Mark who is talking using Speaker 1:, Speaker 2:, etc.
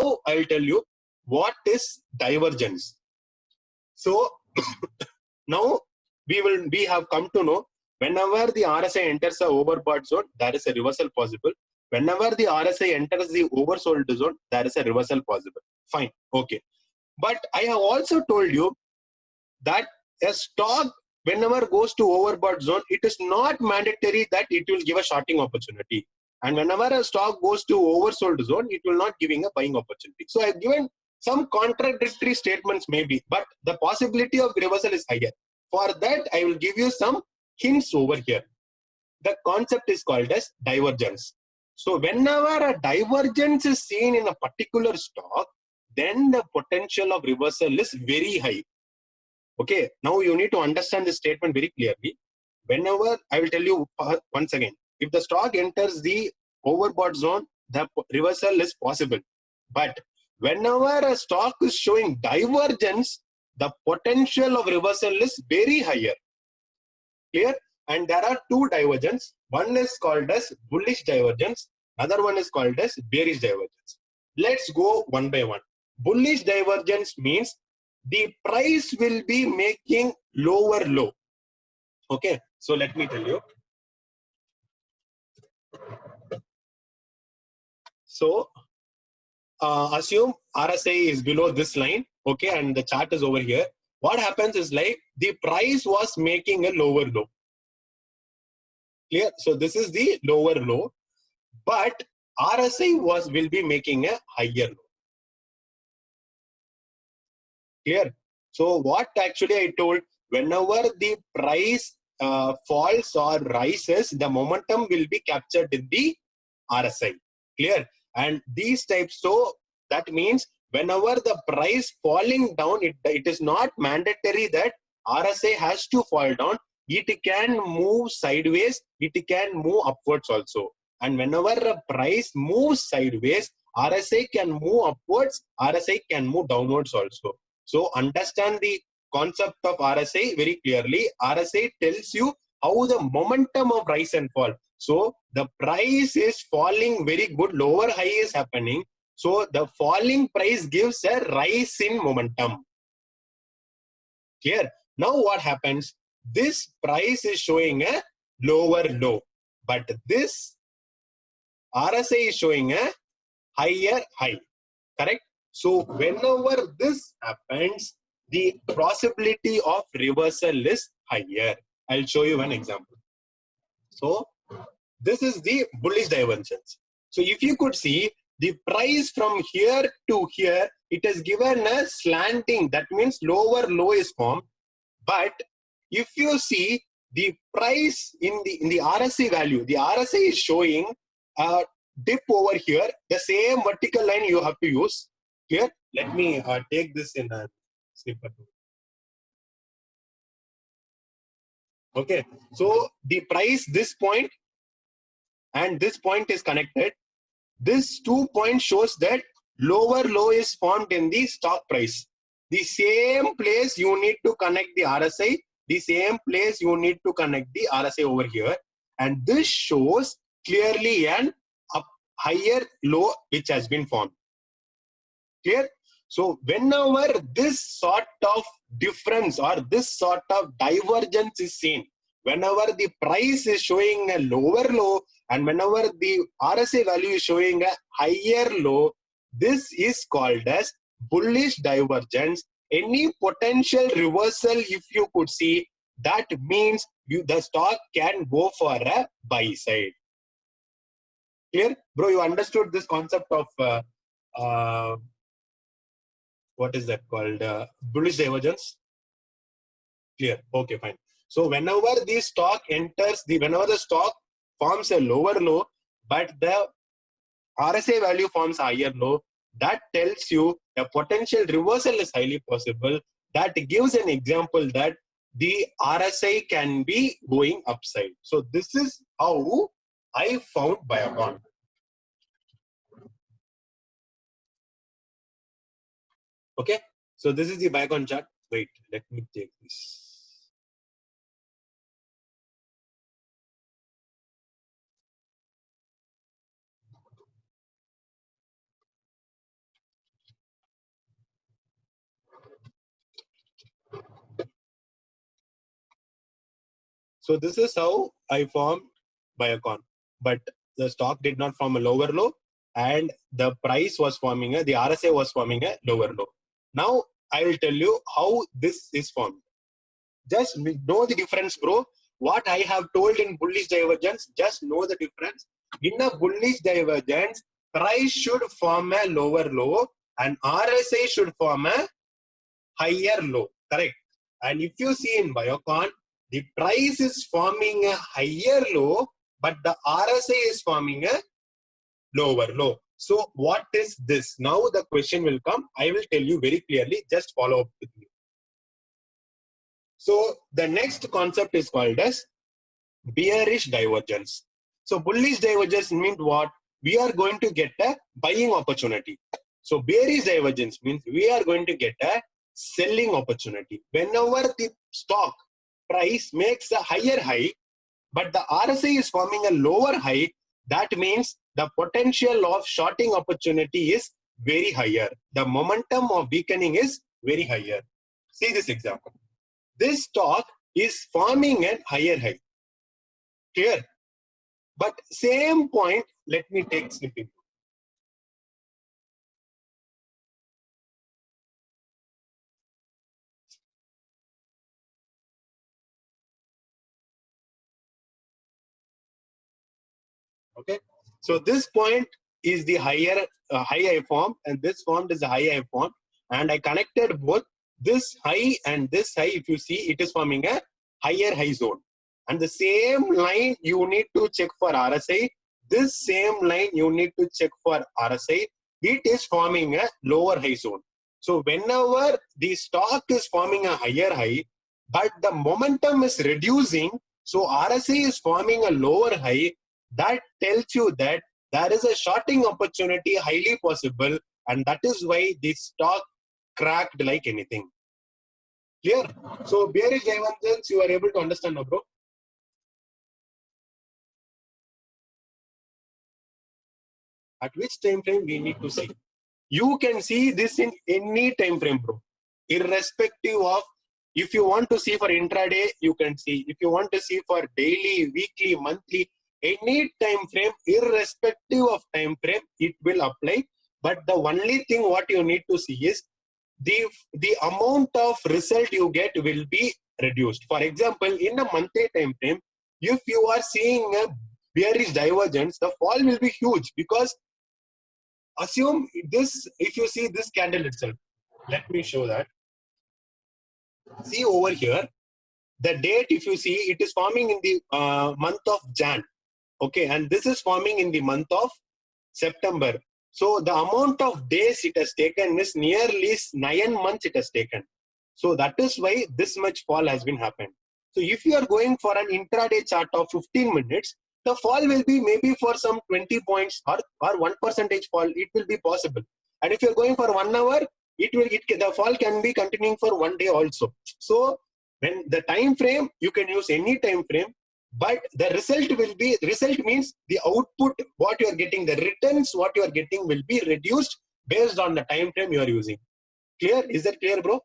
Speaker 1: Now I will tell you what is divergence. So now we have come to know whenever the RSI enters the overbought zone, there is a reversal possible. Whenever the RSI enters the oversold zone, there is a reversal possible. Fine, okay. But I have also told you that a stock whenever goes to overbought zone, it is not mandatory that it will give a shorting opportunity. And whenever a stock goes to oversold zone, it will not giving a buying opportunity. So I have given some contradictory statements maybe, but the possibility of reversal is higher. For that, I will give you some hints over here. The concept is called as divergence. So whenever a divergence is seen in a particular stock, then the potential of reversal is very high. Okay, now you need to understand this statement very clearly. Whenever, I will tell you once again, if the stock enters the overbought zone, the reversal is possible. But whenever a stock is showing divergence, the potential of reversal is very higher. Clear? And there are two divergence. One is called as bullish divergence. Other one is called as bearish divergence. Let's go one by one. Bullish divergence means the price will be making lower low. Okay, so let me tell you. So assume RSI is below this line, okay, and the chart is over here. What happens is like the price was making a lower low. Clear? So this is the lower low, but RSI will be making a higher low. Clear? So what actually I told, whenever the price falls or rises, the momentum will be captured in the RSI. Clear? And these types, so that means whenever the price falling down, it is not mandatory that RSI has to fall down. It can move sideways, it can move upwards also. And whenever a price moves sideways, RSI can move upwards, RSI can move downwards also. So understand the concept of RSI very clearly. RSI tells you how the momentum of rise and fall. So the price is falling very good, lower high is happening. So the falling price gives a rise in momentum. Clear? Now what happens? This price is showing a lower low, but this RSI is showing a higher high. Correct? So whenever this happens, the possibility of reversal is higher. I'll show you one example. So this is the bullish divergence. So if you could see the price from here to here, it has given a slanting. That means lower low is formed. But if you see the price in the RSI value, the RSI is showing a dip over here. The same vertical line you have to use. Here, let me take this in a snippet. Okay, so the price, this point and this point is connected. This 2 points shows that lower low is formed in the stock price. The same place you need to connect the RSI. The same place you need to connect the RSI over here. And this shows clearly an higher low which has been formed. Clear? So whenever this sort of difference or this sort of divergence is seen, whenever the price is showing a lower low and whenever the RSI value is showing a higher low, this is called as bullish divergence. Any potential reversal, if you could see, that means the stock can go for a buy side. Clear? Bro, you understood this concept of what is that called? Bullish divergence? Clear. Okay, fine. So whenever the stock enters, whenever the stock forms a lower low, but the RSI value forms higher low, that tells you a potential reversal is highly possible. That gives an example that the RSI can be going upside. So this is how I found Biocon. Okay, so this is the Biocon chart. Wait, let me take this. So this is how I formed Biocon. But the stock did not form a lower low, and the price was forming the RSI was forming a lower low. Now I will tell you how this is formed. Just know the difference, bro. What I have told in bullish divergence, just know the difference. In a bullish divergence, price should form a lower low and RSI should form a higher low. Correct. And if you see in Biocon, the price is forming a higher low, but the RSI is forming a lower low. So what is this? Now the question will come. I will tell you very clearly. Just follow up with me. So the next concept is called as bearish divergence. So bullish divergence means what? We are going to get a buying opportunity. So bearish divergence means we are going to get a selling opportunity. Whenever the stock price makes a higher high, but the RSI is forming a lower high, that means the potential of shorting opportunity is very higher. The momentum of weakening is very higher. See this example. This stock is forming a higher high. Clear? But same point, let me take snipping. Okay, so this point is the higher high form, and this form is a high form, and I connected both this high and this high. If you see, it is forming a higher high zone, and the same line you need to check for RSI. This same line you need to check for RSI. It is forming a lower high zone. So whenever the stock is forming a higher high, but the momentum is reducing, so RSI is forming a lower high. That tells you that there is a shorting opportunity highly possible, and that is why the stock cracked like anything. Clear? So bearish divergence you are able to understand now, bro. At which time frame we need to see? You can see this in any time frame, bro. Irrespective of, if you want to see for intraday, you can see. If you want to see for daily, weekly, monthly, any time frame, irrespective of time frame, it will apply. But the only thing what you need to see is the amount of result you get will be reduced. For example, in a monthly time frame, if you are seeing a bearish divergence, the fall will be huge, because assume this, if you see this candle itself, let me show that. See over here, the date, if you see, it is forming in the month of Jan. Okay, and this is forming in the month of September. So the amount of days it has taken is nearly 9 months it has taken. So that is why this much fall has been happened. So if you are going for an intraday chart of 15 minutes, the fall will be maybe for some 20 points or 1% fall, it will be possible. And if you're going for 1 hour, the fall can be continuing for 1 day also. So when the time frame, you can use any time frame, but the result will be, result means the output, what you are getting, the returns, what you are getting will be reduced based on the time frame you are using. Clear? Is that clear, bro?